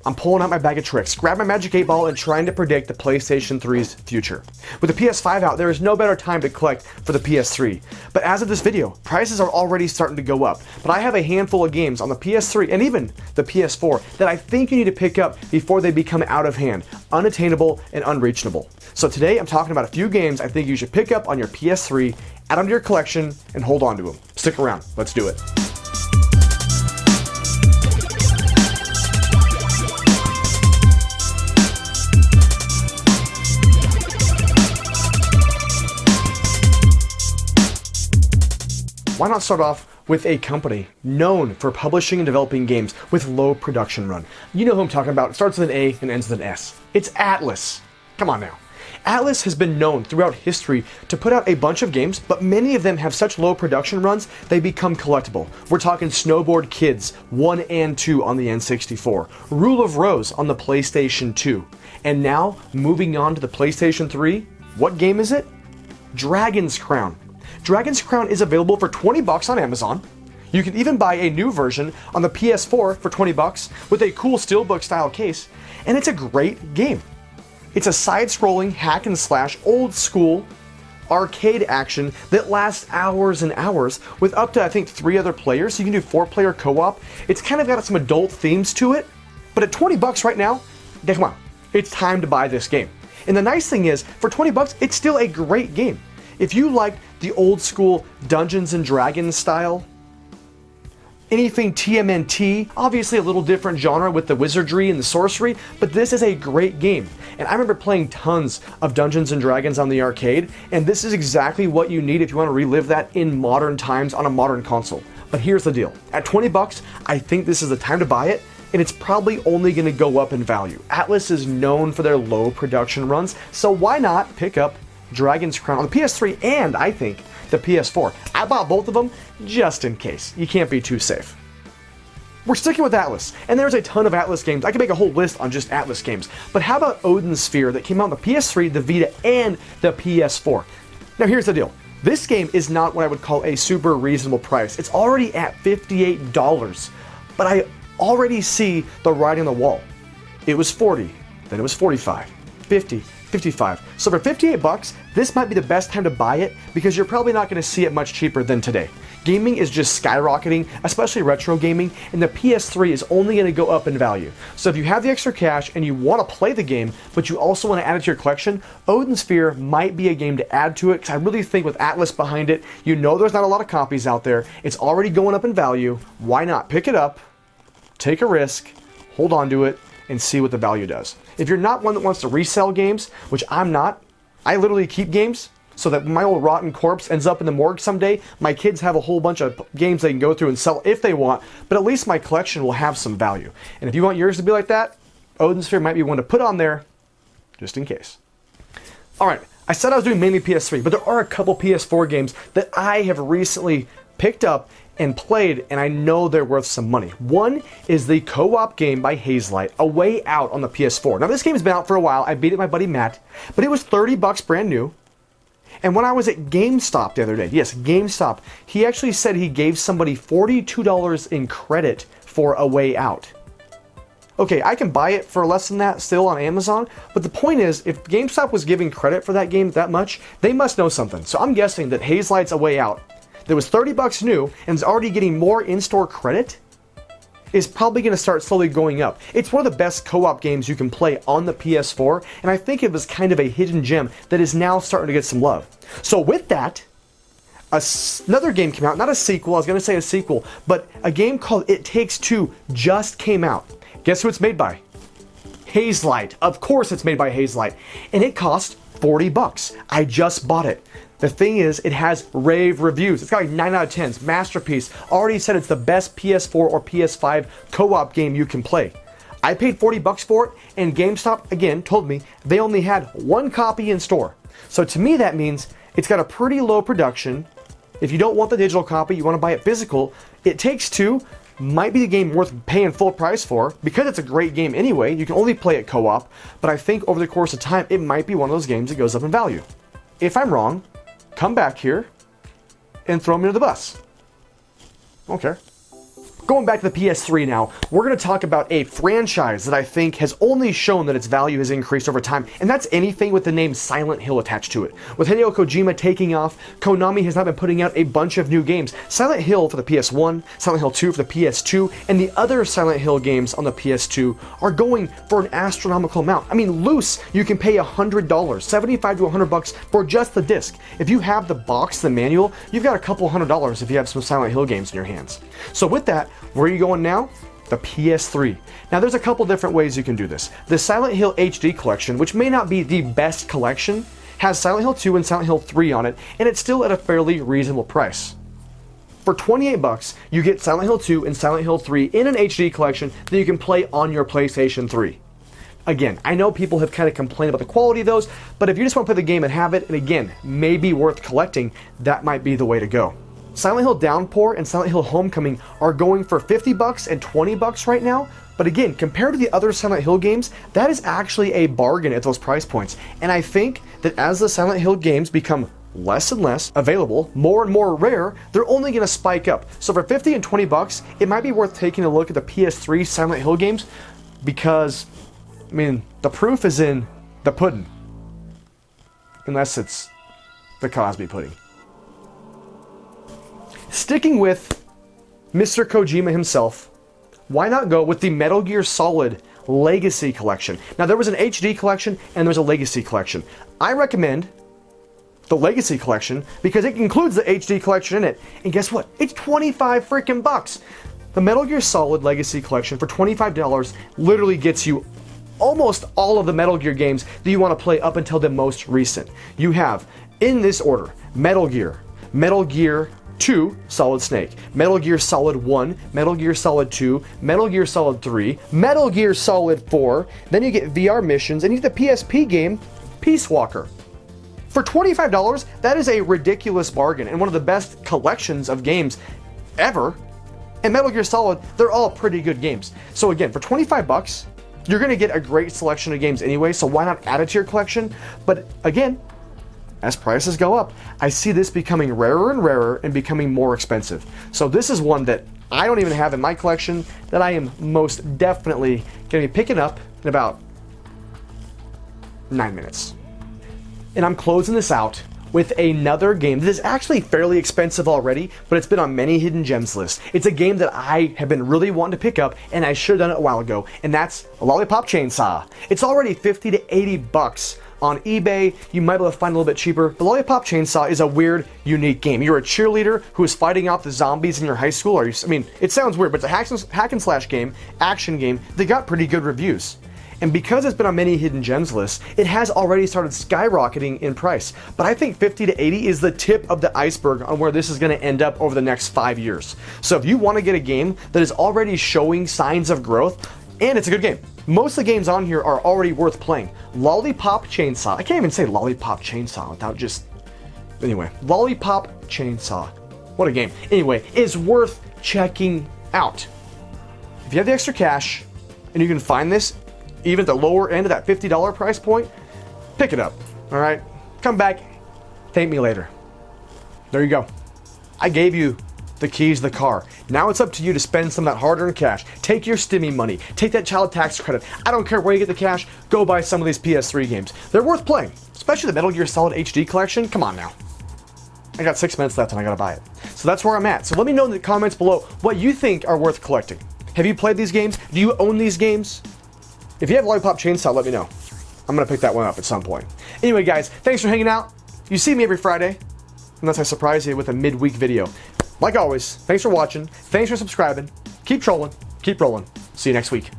I'm pulling out my bag of tricks, grab my magic 8 ball, and trying to predict the PlayStation 3's future. With the PS5 out, there is no better time to collect for the PS3. But as of this video, prices are already starting to go up. But I have a handful of games on the PS3 and even the PS4 that I think you need to pick up before they become out of hand, unattainable, and unreachable. So today I'm talking about a few games I think you should pick up on your PS3, add them to your collection, and hold on to them. Stick around, let's do it. Why not start off with a company known for publishing and developing games with low production run? You know who I'm talking about. It starts with an A and ends with an S. It's Atlus. Come on now. Atlus has been known throughout history to put out a bunch of games, but many of them have such low production runs, they become collectible. We're talking Snowboard Kids 1 and 2 on the N64, Rule of Rose on the PlayStation 2, and now, moving on to the PlayStation 3, what game is it? Dragon's Crown. Dragon's Crown is available for $20 on Amazon. You can even buy a new version on the PS4 for $20 with a cool steelbook style case, and it's a great game. It's a side-scrolling hack and slash old school arcade action that lasts hours and hours with up to I think 3 other players, so you can do 4-player co-op. It's kind of got some adult themes to it, but at $20 right now, come on, it's time to buy this game. And the nice thing is, for $20, it's still a great game. If you like the old school Dungeons and Dragons style, anything TMNT, obviously a little different genre with the wizardry and the sorcery, but this is a great game. And I remember playing tons of Dungeons and Dragons on the arcade, and this is exactly what you need if you want to relive that in modern times on a modern console. But here's the deal. At $20, I think this is the time to buy it, and it's probably only going to go up in value. Atlus is known for their low production runs, so why not pick up Dragon's Crown on the PS3 and, I think, the PS4. I bought both of them just in case. You can't be too safe. We're sticking with Atlus, and there's a ton of Atlus games. I could make a whole list on just Atlus games. But how about Odin Sphere that came out on the PS3, the Vita, and the PS4? Now here's the deal. This game is not what I would call a super reasonable price. It's already at $58, but I already see the writing on the wall. It was 40, then it was 45, 50, 55. So for $58, this might be the best time to buy it because you're probably not going to see it much cheaper than today. Gaming is just skyrocketing, especially retro gaming, and the PS3 is only going to go up in value. So if you have the extra cash and you want to play the game, but you also want to add it to your collection, Odin Sphere might be a game to add to it because I really think with Atlus behind it, you know there's not a lot of copies out there. It's already going up in value. Why not pick it up, take a risk, hold on to it, and see what the value does. If you're not one that wants to resell games, which I'm not, I literally keep games so that when my old rotten corpse ends up in the morgue someday, my kids have a whole bunch of games they can go through and sell if they want, but at least my collection will have some value. And if you want yours to be like that, Odin Sphere might be one to put on there, just in case. Alright, I said I was doing mainly PS3, but there are a couple PS4 games that I have recently picked up and played, and I know they're worth some money. One is the co-op game by Hazelight, A Way Out on the PS4. Now this game has been out for a while. I beat it with my buddy Matt, but it was $30 brand new. And when I was at GameStop the other day, yes, GameStop, he actually said he gave somebody $42 in credit for A Way Out. Okay, I can buy it for less than that still on Amazon, but the point is, if GameStop was giving credit for that game that much, they must know something. So I'm guessing that Hazelight's A Way Out, that was $30 new and is already getting more in-store credit, is probably going to start slowly going up. It's one of the best co-op games you can play on the PS4, and I think it was kind of a hidden gem that is now starting to get some love. So with that, another game came out, not a sequel, I was going to say a sequel, but a game called It Takes Two just came out. Guess who it's made by? Hazelight. Of course it's made by Hazelight. And it cost $40. I just bought it. The thing is, it has rave reviews. It's got like 9 out of 10s. Masterpiece. Already said it's the best PS4 or PS5 co-op game you can play. I paid $40 for it, and GameStop, again, told me they only had one copy in store. So to me, that means it's got a pretty low production. If you don't want the digital copy, you want to buy it physical, It Takes Two might be the game worth paying full price for, because it's a great game anyway. You can only play it co-op, but I think over the course of time, it might be one of those games that goes up in value. If I'm wrong, come back here and throw me to the bus. I don't care. Going back to the PS3 now, we're going to talk about a franchise that I think has only shown that its value has increased over time, and that's anything with the name Silent Hill attached to it. With Hideo Kojima taking off, Konami has now been putting out a bunch of new games. Silent Hill for the PS1, Silent Hill 2 for the PS2, and the other Silent Hill games on the PS2 are going for an astronomical amount. I mean, loose, you can pay $100, $75 to $100 for just the disc. If you have the box, the manual, you've got a couple $100 if you have some Silent Hill games in your hands. So with that, where are you going now? The PS3. Now there's a couple different ways you can do this. The Silent Hill HD collection, which may not be the best collection, has Silent Hill 2 and Silent Hill 3 on it, and it's still at a fairly reasonable price. For $28, you get Silent Hill 2 and Silent Hill 3 in an HD collection that you can play on your PlayStation 3. Again, I know people have kind of complained about the quality of those, but if you just want to play the game and have it, and again, may be worth collecting, that might be the way to go. Silent Hill Downpour and Silent Hill Homecoming are going for $50 and $20 right now, but again, compared to the other Silent Hill games, that is actually a bargain at those price points. And I think that as the Silent Hill games become less and less available, more and more rare, they're only going to spike up. So for $50 and $20, it might be worth taking a look at the PS3 Silent Hill games, because, I mean, the proof is in the pudding. Unless it's the Cosby pudding. Sticking with Mr. Kojima himself, why not go with the Metal Gear Solid Legacy Collection? Now, there was an HD collection and there's a Legacy Collection. I recommend the Legacy Collection because it includes the HD collection in it. And guess what? It's 25 freaking bucks. The Metal Gear Solid Legacy Collection for $25 literally gets you almost all of the Metal Gear games that you want to play up until the most recent. You have, in this order, Metal Gear 2, Solid Snake, Metal Gear Solid 1, Metal Gear Solid 2, Metal Gear Solid 3, Metal Gear Solid 4, then you get VR missions, and you get the PSP game, Peace Walker. For $25, that is a ridiculous bargain, and one of the best collections of games ever. And Metal Gear Solid, they're all pretty good games. So again, for $25, you're going to get a great selection of games anyway, so why not add it to your collection? But again, as prices go up, I see this becoming rarer and rarer and becoming more expensive. So this is one that I don't even have in my collection that I am most definitely going to be picking up in about 9 minutes. And I'm closing this out with another game that is actually fairly expensive already, but it's been on many hidden gems lists. It's a game that I have been really wanting to pick up, and I should have done it a while ago, and that's Lollipop Chainsaw. It's already $50 to $80 on eBay. You might be able to find it a little bit cheaper. The Lollipop Chainsaw is a weird, unique game. You're a cheerleader who is fighting off the zombies in your high school. I mean, it sounds weird, but it's a hack and slash game, action game. They got pretty good reviews. And because it's been on many hidden gems lists, it has already started skyrocketing in price. But I think 50 to 80 is the tip of the iceberg on where this is going to end up over the next 5 years. So if you want to get a game that is already showing signs of growth, and it's a good game. Most of the games on here are already worth playing. Lollipop Chainsaw. I can't even say Lollipop Chainsaw without just... Anyway, Lollipop Chainsaw. What a game. Anyway, is worth checking out. If you have the extra cash, and you can find this, even at the lower end of that $50 price point, pick it up, all right? Come back, thank me later. There you go. I gave you the keys to the car. Now it's up to you to spend some of that hard-earned cash. Take your Stimmy money, take that child tax credit. I don't care where you get the cash, go buy some of these PS3 games. They're worth playing, especially the Metal Gear Solid HD collection. Come on now. I got 6 minutes left and I gotta buy it. So that's where I'm at. So let me know in the comments below what you think are worth collecting. Have you played these games? Do you own these games? If you have Lollipop Chainsaw, let me know. I'm going to pick that one up at some point. Anyway, guys, thanks for hanging out. You see me every Friday, unless I surprise you with a midweek video. Like always, thanks for watching. Thanks for subscribing. Keep trolling. Keep rolling. See you next week.